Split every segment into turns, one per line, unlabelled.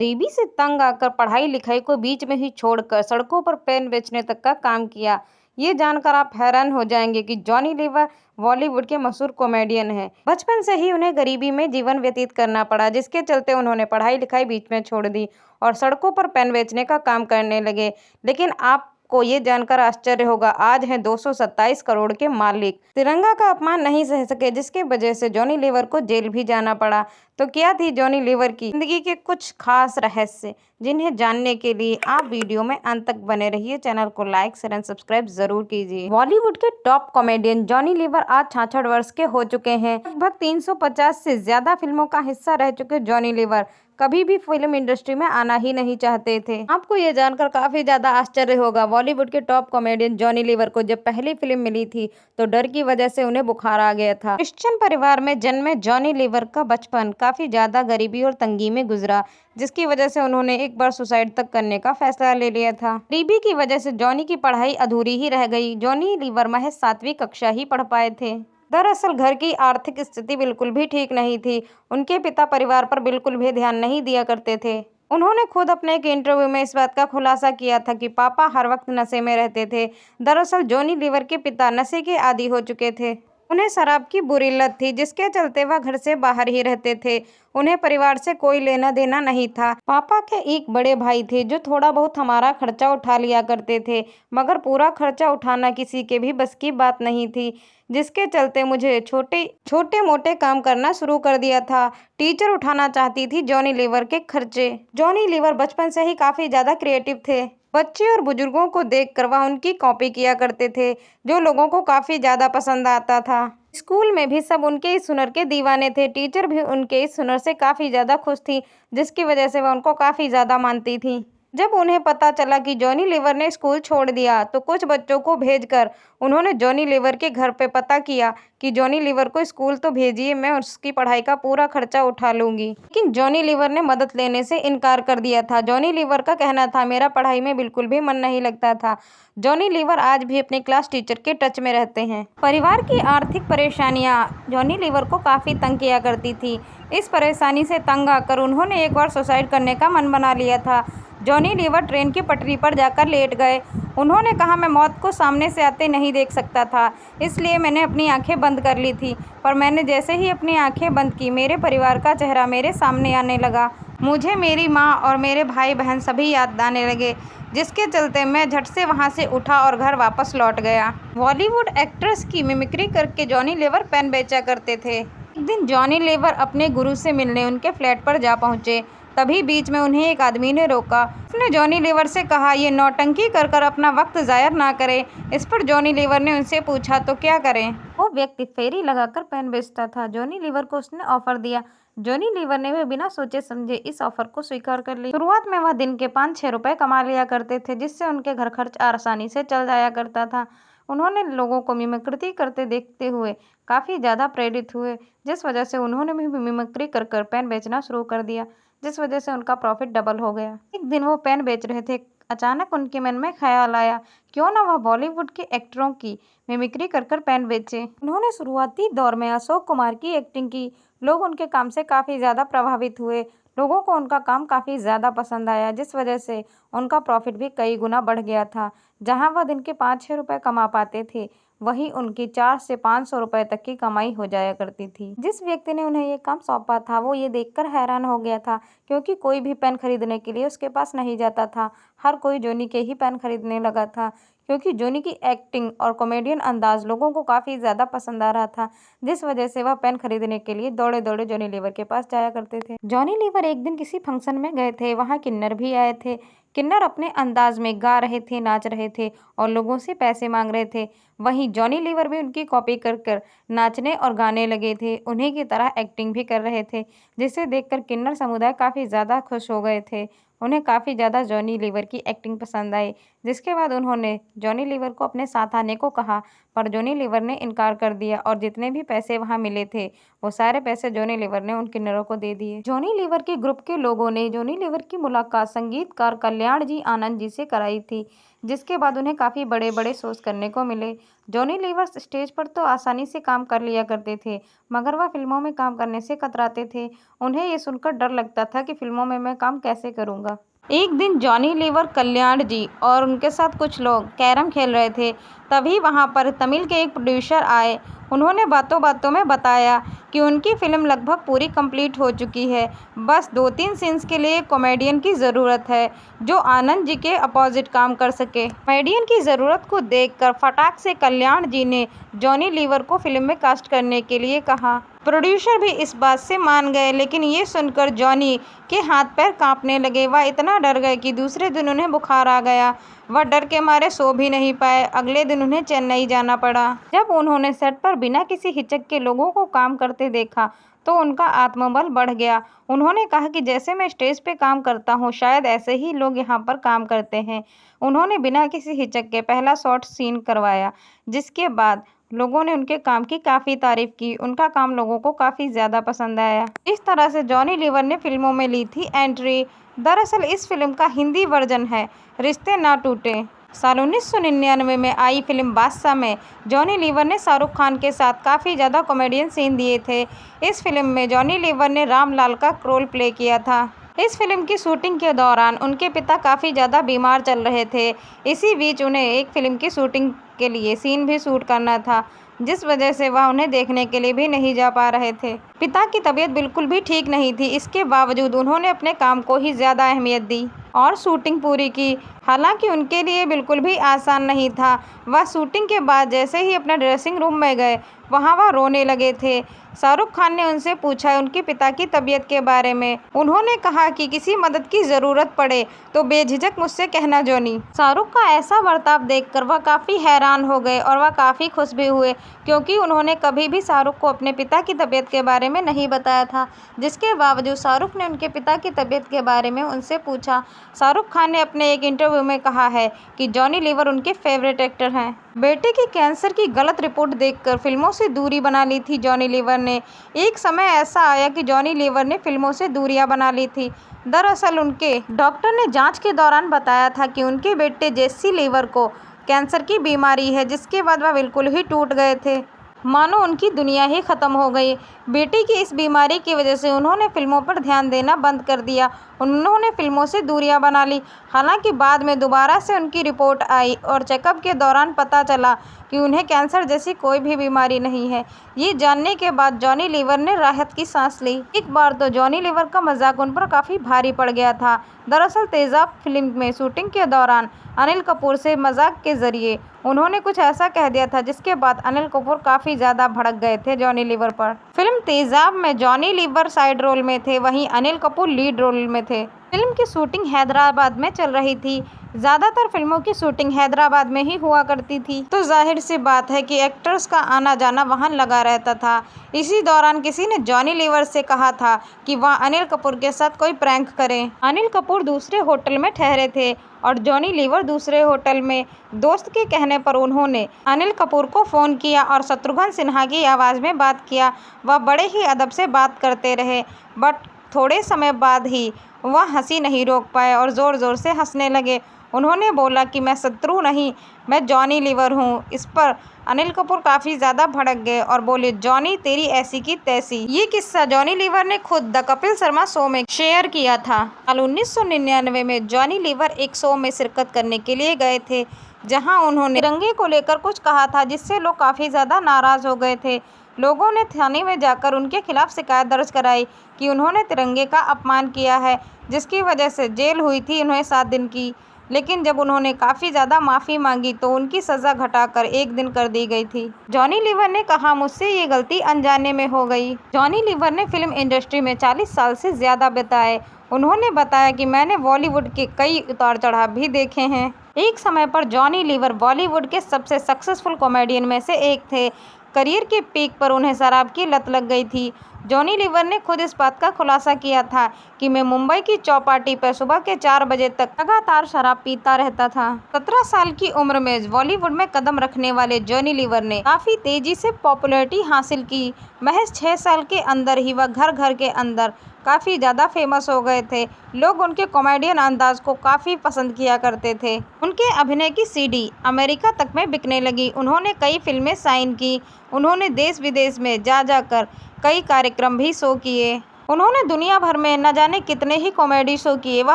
गरीबी से तंग आकर पढ़ाई लिखाई को बीच में ही छोड़कर सड़कों पर पेन बेचने तक का काम किया। ये जानकर आप हैरान हो जाएंगे कि जॉनी लीवर बॉलीवुड के मशहूर कॉमेडियन हैं। बचपन से ही उन्हें गरीबी में जीवन व्यतीत करना पड़ा, जिसके चलते उन्होंने पढ़ाई लिखाई बीच में छोड़ दी और सड़कों पर पेन बेचने का काम करने लगे। लेकिन आपको ये जानकर आश्चर्य होगा, आज हैं 227 करोड़ के मालिक। तिरंगा का अपमान नहीं सह सके, जिसकी वजह से जॉनी लीवर को जेल भी जाना पड़ा। तो क्या थी जॉनी लीवर की जिंदगी के कुछ खास रहस्य, जिन्हें जानने के लिए आप वीडियो में अंत तक बने रहिए। चैनल को लाइक शेयर एंड सब्सक्राइब जरूर कीजिए। बॉलीवुड के टॉप कॉमेडियन जॉनी लीवर आज 66 वर्ष के हो चुके हैं। लगभग 350 से ज्यादा फिल्मों का हिस्सा रह चुके जॉनी लीवर कभी भी फिल्म इंडस्ट्री में आना ही नहीं चाहते थे। आपको ये जानकर काफी ज्यादा आश्चर्य होगा, बॉलीवुड के टॉप कॉमेडियन जॉनी लीवर को जब पहली फिल्म मिली थी तो डर की वजह से उन्हें बुखार आ गया था। क्रिश्चियन परिवार में जन्मे जॉनी लीवर का बचपन काफी ज्यादा गरीबी और तंगी में गुजरा, जिसकी वजह से उन्होंने एक बार सुसाइड तक करने का फैसला ले लिया था। गरीबी की वजह से जॉनी की पढ़ाई अधूरी ही रह गई। जॉनी लीवर महज 7वीं कक्षा ही पढ़ पाए थे। दरअसल घर की आर्थिक स्थिति बिल्कुल भी ठीक नहीं थी। उनके पिता परिवार पर बिल्कुल भी ध्यान नहीं दिया करते थे। उन्होंने खुद अपने एक इंटरव्यू में इस बात का खुलासा किया था कि पापा हर वक्त नशे में रहते थे। दरअसल जॉनी लीवर के पिता नशे के आदी हो चुके थे। उन्हें शराब की बुरी लत थी, जिसके चलते वह घर से बाहर ही रहते थे। उन्हें परिवार से कोई लेना देना नहीं था। पापा के एक बड़े भाई थे जो थोड़ा बहुत हमारा खर्चा उठा लिया करते थे, मगर पूरा खर्चा उठाना किसी के भी बस की बात नहीं थी, जिसके चलते मुझे छोटे मोटे काम करना शुरू कर दिया था। टीचर उठाना चाहती थी जॉनी लीवर के खर्चे। जॉनी लीवर बचपन से ही काफी ज्यादा क्रिएटिव थे। बच्चे और बुजुर्गों को देखकर वह उनकी कॉपी किया करते थे, जो लोगों को काफी ज्यादा पसंद आता था। स्कूल में भी सब उनके इस हुनर के दीवाने थे। टीचर भी उनके इस हुनर से काफी ज्यादा खुश थी, जिसकी वजह से वह उनको काफी ज्यादा मानती थी। जब उन्हें पता चला कि जॉनी लीवर ने स्कूल छोड़ दिया तो कुछ बच्चों को भेजकर उन्होंने जॉनी लीवर के घर पे पता किया कि जॉनी लीवर को स्कूल तो भेजिए, मैं उसकी पढ़ाई का पूरा खर्चा उठा लूंगी। लेकिन जॉनी लीवर ने मदद लेने से इनकार कर दिया था। जॉनी लीवर का कहना था, मेरा पढ़ाई में बिल्कुल भी मन नहीं लगता था। जॉनी लीवर आज भी अपने क्लास टीचर के टच में रहते हैं। परिवार की आर्थिक परेशानियां जॉनी लीवर को काफी तंग किया करती थी। इस परेशानी से तंग आकर उन्होंने एक बार सुसाइड करने का मन बना लिया था। जॉनी लीवर ट्रेन की पटरी पर जाकर लेट गए। उन्होंने कहा, मैं मौत को सामने से आते नहीं देख सकता था, इसलिए मैंने अपनी आंखें बंद कर ली थी। पर मैंने जैसे ही अपनी आंखें बंद की, मेरे परिवार का चेहरा मेरे सामने आने लगा। मुझे मेरी माँ और मेरे भाई बहन सभी याद आने लगे, जिसके चलते मैं झट से वहाँ से उठा और घर वापस लौट गया। बॉलीवुड एक्ट्रेस की मिमिक्री करके जॉनी लीवर पेन बेचा करते थे। एक दिन जॉनी लीवर अपने गुरु से मिलने उनके फ्लैट पर जा पहुँचे। तभी बीच में उन्हें एक आदमी ने रोका। उसने जॉनी लीवर से कहा, ये नौटंकी कर कर अपना वक्त ज़ाया ना करें। इस पर जॉनी लीवर ने उनसे पूछा, तो क्या करें? वो व्यक्ति फेरी लगाकर पेन बेचता था। जॉनी लीवर को उसने ऑफर दिया। जॉनी लीवर ने भी बिना सोचे समझे इस ऑफर को स्वीकार कर लिया। शुरुआत में वह दिन के 5-6 रुपए कमा लिया करते थे, जिससे उनके घर खर्च आसानी से चल जाया करता था। उन्होंने लोगों को मिमिक्री करते देखते हुए काफ़ी ज़्यादा प्रेरित हुए, जिस वजह से उन्होंने भी मिमिक्री कर कर पेन बेचना शुरू कर दिया, जिस वजह से उनका प्रॉफिट डबल हो गया। एक दिन वो पेन बेच रहे थे, अचानक उनके मन में ख्याल आया, क्यों ना वह बॉलीवुड के एक्टरों की मिमिक्री कर कर पेन बेचे। उन्होंने शुरुआती दौर में अशोक कुमार की एक्टिंग की। लोग उनके काम से काफ़ी ज़्यादा प्रभावित हुए। लोगों को उनका काम काफ़ी ज़्यादा पसंद आया, जिस वजह से उनका प्रॉफिट भी कई गुना बढ़ गया था। जहां वह दिन के 5-6 रुपए कमा पाते थे, वहीं उनकी 400 से 500 रुपए तक की कमाई हो जाया करती थी। जिस व्यक्ति ने उन्हें ये काम सौंपा था, वो ये देखकर हैरान हो गया था, क्योंकि कोई भी पेन खरीदने के लिए उसके पास नहीं जाता था। हर कोई जॉनी के ही पेन खरीदने लगा था, क्योंकि जॉनी की एक्टिंग और कॉमेडियन अंदाज लोगों को काफ़ी ज़्यादा पसंद आ रहा था, जिस वजह से वह पेन खरीदने के लिए दौड़े दौड़े जॉनी लीवर के पास जाया करते थे। जॉनी लीवर एक दिन किसी फंक्शन में गए थे। वहाँ किन्नर भी आए थे। किन्नर अपने अंदाज में गा रहे थे, नाच रहे थे और लोगों से पैसे मांग रहे थे। वहीं जॉनी लीवर भी उनकी कॉपी कर कर नाचने और गाने लगे थे। उन्हीं की तरह एक्टिंग भी कर रहे थे, जिसे देखकर किन्नर समुदाय काफ़ी ज़्यादा खुश हो गए थे। उन्हें काफ़ी ज़्यादा जॉनी लीवर की एक्टिंग पसंद आई, जिसके बाद उन्होंने जॉनी लीवर को अपने साथ आने को कहा, पर जॉनी लीवर ने इनकार कर दिया और जितने भी पैसे वहां मिले थे, वो सारे पैसे जॉनी लीवर ने उन किन्नरों को दे दिए। जॉनी लीवर के ग्रुप के लोगों ने जॉनी लीवर की मुलाकात संगीतकार कल्याण जी आनंद जी से कराई थी, जिसके बाद उन्हें काफ़ी बड़े-बड़े शोज़ करने को मिले। जॉनी लीवर स्टेज पर तो आसानी से काम कर लिया करते थे, मगर वह फिल्मों में काम करने से कतराते थे। उन्हें ये सुनकर डर लगता था कि फिल्मों में मैं काम कैसे करूँगा। एक दिन जॉनी लीवर, कल्याण जी और उनके साथ कुछ लोग कैरम खेल रहे थे। तभी वहाँ पर तमिल के एक प्रोड्यूसर आए। उन्होंने बातों-बातों में बताया कि उनकी फ़िल्म लगभग पूरी कंप्लीट हो चुकी है। बस 2-3 सीन्स के लिए कॉमेडियन की ज़रूरत है, जो आनंद जी के अपोजिट काम कर सके। कॉमेडियन की ज़रूरत को देखकर फटाक से कल्याण जी ने जॉनी लीवर को फ़िल्म में कास्ट करने के लिए कहा। प्रोड्यूसर भी इस बात से मान गए, लेकिन ये सुनकर जॉनी के हाथ-पैर काँपने लगे। वह इतना डर गए कि दूसरे दिन उन्हें बुखार आ गया। वह डर के मारे सो भी नहीं पाए। अगले दिन उन्हें चेन्नई जाना पड़ा। जब उन्होंने सेट पर बिना किसी हिचक के लोगों को काम करते देखा, तो उनका आत्मबल बढ़ गया। उन्होंने कहा कि जैसे मैं स्टेज पे काम करता हूँ, शायद ऐसे ही लोग यहाँ पर काम करते हैं। उन्होंने बिना किसी हिचक के पहला शॉर्ट सीन करवाया, जिसके बाद लोगों ने उनके काम की काफ़ी तारीफ की। उनका काम लोगों को काफ़ी ज़्यादा पसंद आया। इस तरह से जॉनी लीवर ने फिल्मों में ली थी एंट्री। दरअसल इस फिल्म का हिंदी वर्जन है रिश्ते ना टूटे। साल 1999 में आई फिल्म बादशाह में जॉनी लीवर ने शाहरुख खान के साथ काफ़ी ज़्यादा कॉमेडियन सीन दिए थे। इस फिल्म में जॉनी लीवर ने रामलाल का रोल प्ले किया था। इस फिल्म की शूटिंग के दौरान उनके पिता काफ़ी ज़्यादा बीमार चल रहे थे। इसी बीच उन्हें एक फिल्म की शूटिंग के लिए सीन भी शूट करना था, जिस वजह से वह उन्हें देखने के लिए भी नहीं जा पा रहे थे। पिता की तबीयत बिल्कुल भी ठीक नहीं थी। इसके बावजूद उन्होंने अपने काम को ही ज़्यादा अहमियत दी और शूटिंग पूरी की। हालांकि उनके लिए बिल्कुल भी आसान नहीं था। वह शूटिंग के बाद जैसे ही अपने ड्रेसिंग रूम में गए, वहाँ वह रोने लगे थे। शाहरुख खान ने उनसे पूछा उनके पिता की तबीयत के बारे में। उन्होंने कहा कि किसी मदद की ज़रूरत पड़े तो बेझिझक मुझसे कहना जॉनी। शाहरुख का ऐसा बर्ताव देखकर वह काफ़ी हैरान हो गए और वह काफ़ी खुश भी हुए, क्योंकि उन्होंने कभी भी शाहरुख को अपने पिता की तबीयत के बारे में नहीं बताया था। जिसके बावजूद शाहरुख ने उनके पिता की तबीयत के बारे में उनसे पूछा। शाहरुख खान ने अपने एक इंटरव्यू में कहा है कि जॉनी लीवर उनके फेवरेट एक्टर हैं। बेटे की कैंसर की गलत रिपोर्ट देखकर फिल्मों से दूरी बना ली थी जॉनी लीवर ने। एक समय ऐसा आया कि जॉनी लीवर ने फिल्मों से दूरियां बना ली थी। दरअसल उनके डॉक्टर ने जांच के दौरान बताया था कि उनके बेटे जेसी लीवर को कैंसर की बीमारी है, जिसके बाद वह बिल्कुल ही टूट गए थे, मानो उनकी दुनिया ही ख़त्म हो गई। बेटी की इस बीमारी की वजह से उन्होंने फिल्मों पर ध्यान देना बंद कर दिया। उन्होंने फिल्मों से दूरियां बना ली। हालांकि बाद में दोबारा से उनकी रिपोर्ट आई और चेकअप के दौरान पता चला कि उन्हें कैंसर जैसी कोई भी बीमारी नहीं है। ये जानने के बाद जॉनी लीवर ने राहत की सांस ली। एक बार तो जॉनी लीवर का मजाक उन पर काफ़ी भारी पड़ गया था। दरअसल तेजाब फिल्म में शूटिंग के दौरान अनिल कपूर से मजाक के जरिए उन्होंने कुछ ऐसा कह दिया था, जिसके बाद अनिल कपूर काफ़ी ज़्यादा भड़क गए थे जॉनी लीवर पर। फिल्म तेजाब में जॉनी लीवर साइड रोल में थे, वहीं अनिल कपूर लीड रोल में थे। फिल्म की शूटिंग हैदराबाद में चल रही थी। ज़्यादातर फिल्मों की शूटिंग हैदराबाद में ही हुआ करती थी, तो जाहिर सी बात है कि एक्टर्स का आना जाना वहाँ लगा रहता था। इसी दौरान किसी ने जॉनी लीवर से कहा था कि वह अनिल कपूर के साथ कोई प्रैंक करें। अनिल कपूर दूसरे होटल में ठहरे थे और जॉनी लीवर दूसरे होटल में। दोस्त के कहने पर उन्होंने अनिल कपूर को फ़ोन किया और शत्रुघ्न सिन्हा की आवाज़ में बात किया। वह बड़े ही अदब से बात करते रहे, बट थोड़े समय बाद ही वह हंसी नहीं रोक पाए और ज़ोर ज़ोर से हंसने लगे। उन्होंने बोला कि मैं शत्रु नहीं, मैं जॉनी लीवर हूँ। इस पर अनिल कपूर काफ़ी ज़्यादा भड़क गए और बोले, जॉनी तेरी ऐसी की तैसी। ये किस्सा जॉनी लीवर ने खुद द कपिल शर्मा शो में शेयर किया था। साल 1999 में जॉनी लीवर एक शो में शिरकत करने के लिए गए थे, जहां उन्होंने तिरंगे को लेकर कुछ कहा था, जिससे लोग काफ़ी ज़्यादा नाराज़ हो गए थे। लोगों ने थाने में जाकर उनके खिलाफ शिकायत दर्ज कराई कि उन्होंने तिरंगे का अपमान किया है, जिसकी वजह से जेल हुई थी उन्हें 7 दिन की। लेकिन जब उन्होंने काफ़ी ज़्यादा माफ़ी मांगी तो उनकी सज़ा घटाकर 1 दिन कर दी गई थी। जॉनी लीवर ने कहा, मुझसे ये गलती अनजाने में हो गई। जॉनी लीवर ने फिल्म इंडस्ट्री में 40 साल से ज़्यादा बिताए। उन्होंने बताया कि मैंने बॉलीवुड के कई उतार चढ़ाव भी देखे हैं। एक समय पर जॉनी लीवर बॉलीवुड के सबसे सक्सेसफुल कॉमेडियन में से एक थे। करियर के पीक पर उन्हें शराब की लत लग गई थी। जॉनी लीवर ने खुद इस बात का खुलासा किया था कि मैं मुंबई की चौपाटी पर सुबह के 4 बजे तक लगातार शराब पीता रहता था। 17 साल की उम्र में बॉलीवुड में कदम रखने वाले जॉनी लीवर ने काफ़ी तेजी से पॉपुलैरिटी हासिल की। महज 6 साल के अंदर ही वह घर घर के अंदर काफ़ी ज़्यादा फेमस हो गए थे। लोग उनके कॉमेडियन अंदाज को काफ़ी पसंद किया करते थे। उनके अभिनय की सीडी अमेरिका तक में बिकने लगी। उन्होंने कई फिल्में साइन की। उन्होंने देश विदेश में जा जाकर कई कार्यक्रम भी शो किए। उन्होंने दुनिया भर में न जाने कितने ही कॉमेडी शो किए। वह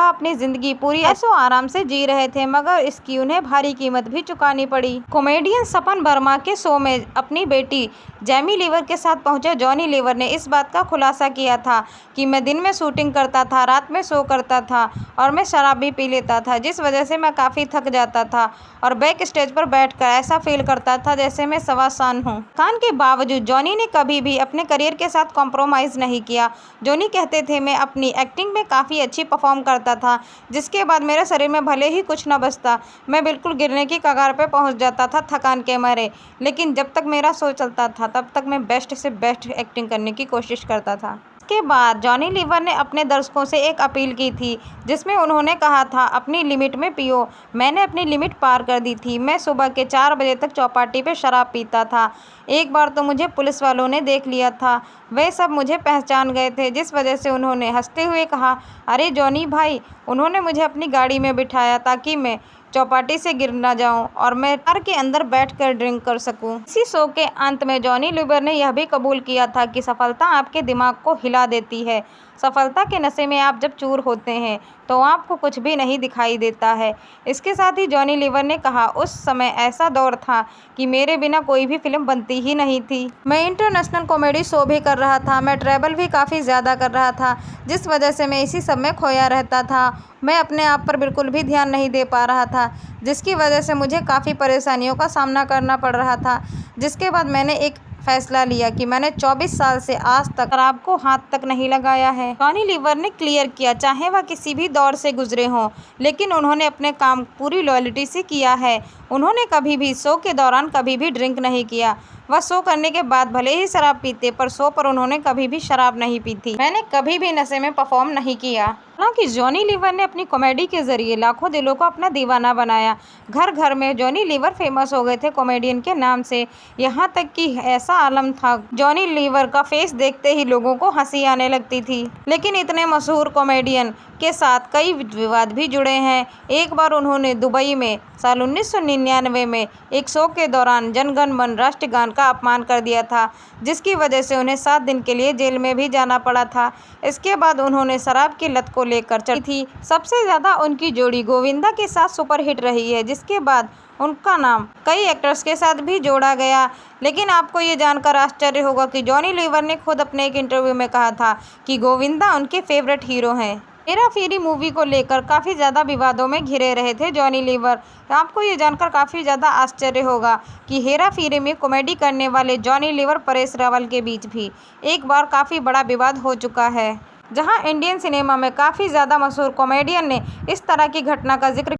अपनी जिंदगी पूरी ऐशो आराम से जी रहे थे, मगर इसकी उन्हें भारी कीमत भी चुकानी पड़ी। कॉमेडियन सपन वर्मा के शो में अपनी बेटी जैमी लीवर के साथ पहुंचे जॉनी लीवर ने इस बात का खुलासा किया था कि मैं दिन में शूटिंग करता था, रात में शो करता था और मैं शराब भी पी लेता था, जिस वजह से मैं काफ़ी थक जाता था और बैक स्टेज पर बैठकर ऐसा फील करता था जैसे मैं सवासान हूँ। खान के बावजूद जॉनी ने कभी भी अपने करियर के साथ कॉम्प्रोमाइज़ नहीं किया। जॉनी कहते थे, मैं अपनी एक्टिंग में काफ़ी अच्छी परफॉर्म करता था, जिसके बाद मेरे शरीर में भले ही कुछ न बचता, मैं बिल्कुल गिरने की कगार पे पहुंच जाता था थकान के मारे, लेकिन जब तक मेरा शो चलता था तब तक मैं बेस्ट से बेस्ट एक्टिंग करने की कोशिश करता था। इसके बाद जॉनी लीवर ने अपने दर्शकों से एक अपील की थी, जिसमें उन्होंने कहा था, अपनी लिमिट में पियो। मैंने अपनी लिमिट पार कर दी थी। मैं सुबह के 4 बजे तक चौपाटी पे शराब पीता था। एक बार तो मुझे पुलिस वालों ने देख लिया था। वे सब मुझे पहचान गए थे, जिस वजह से उन्होंने हंसते हुए कहा, अरे जॉनी भाई। उन्होंने मुझे अपनी गाड़ी में बिठाया ताकि मैं चौपाटी से गिर ना जाऊं और मैं कार के अंदर बैठकर ड्रिंक कर सकूं। इसी शो के अंत में जॉनी लीवर ने यह भी कबूल किया था कि सफलता आपके दिमाग को हिला देती है। सफलता के नशे में आप जब चूर होते हैं तो आपको कुछ भी नहीं दिखाई देता है। इसके साथ ही जॉनी लीवर ने कहा, उस समय ऐसा दौर था कि मेरे बिना कोई भी फिल्म बनती ही नहीं थी। मैं इंटरनेशनल कॉमेडी शो भी कर रहा था, मैं ट्रैवल भी काफ़ी ज़्यादा कर रहा था, जिस वजह से मैं इसी सब में खोया रहता था। मैं अपने आप पर बिल्कुल भी ध्यान नहीं दे पा रहा था, जिसकी वजह से मुझे काफ़ी परेशानियों का सामना करना पड़ रहा था। जिसके बाद मैंने एक फैसला लिया कि मैंने 24 साल से आज तक शराब को हाथ तक नहीं लगाया है। जॉनी लीवर ने क्लियर किया, चाहे वह किसी भी दौर से गुजरे हों, लेकिन उन्होंने अपने काम पूरी लॉयल्टी से किया है। उन्होंने कभी भी शो के दौरान कभी भी ड्रिंक नहीं किया। वह शो करने के बाद भले ही शराब पीते, पर शो पर उन्होंने कभी भी शराब नहीं पी थी। मैंने कभी भी नशे में परफॉर्म नहीं किया। हालांकि जॉनी लीवर ने अपनी कॉमेडी के जरिए लाखों दिलों को अपना दीवाना बनाया। घर घर में जॉनी लीवर फेमस हो गए थे कॉमेडियन के नाम से। यहाँ तक कि ऐसा आलम था, जॉनी लीवर का फेस देखते ही लोगों को हंसी आने लगती थी। लेकिन इतने मशहूर कॉमेडियन के साथ कई विवाद भी जुड़े हैं। एक बार उन्होंने दुबई में साल 1999 में एक शो के दौरान जन गण मन राष्ट्रगान का अपमान कर दिया था, जिसकी वजह से उन्हें 7 दिन के लिए जेल में भी जाना पड़ा था। इसके बाद उन्होंने शराब की लत को लेकर चली थी। सबसे ज़्यादा उनकी जोड़ी गोविंदा के साथ सुपरहिट रही है, जिसके बाद उनका नाम कई एक्टर्स के साथ भी जोड़ा गया। लेकिन आपको ये जानकर आश्चर्य होगा कि जॉनी लीवर ने खुद अपने एक इंटरव्यू में कहा था कि गोविंदा उनके फेवरेट हीरो हैं। हेरा फेरी मूवी को लेकर काफ़ी ज़्यादा विवादों में घिरे रहे थे जॉनी लीवर। आपको ये जानकर काफ़ी ज़्यादा आश्चर्य होगा कि हेरा फेरी में कॉमेडी करने वाले जॉनी लीवर परेश रावल के बीच भी एक बार काफ़ी बड़ा विवाद हो चुका है, जहां इंडियन सिनेमा में काफ़ी ज़्यादा मशहूर कॉमेडियन ने इस तरह की घटना का जिक्र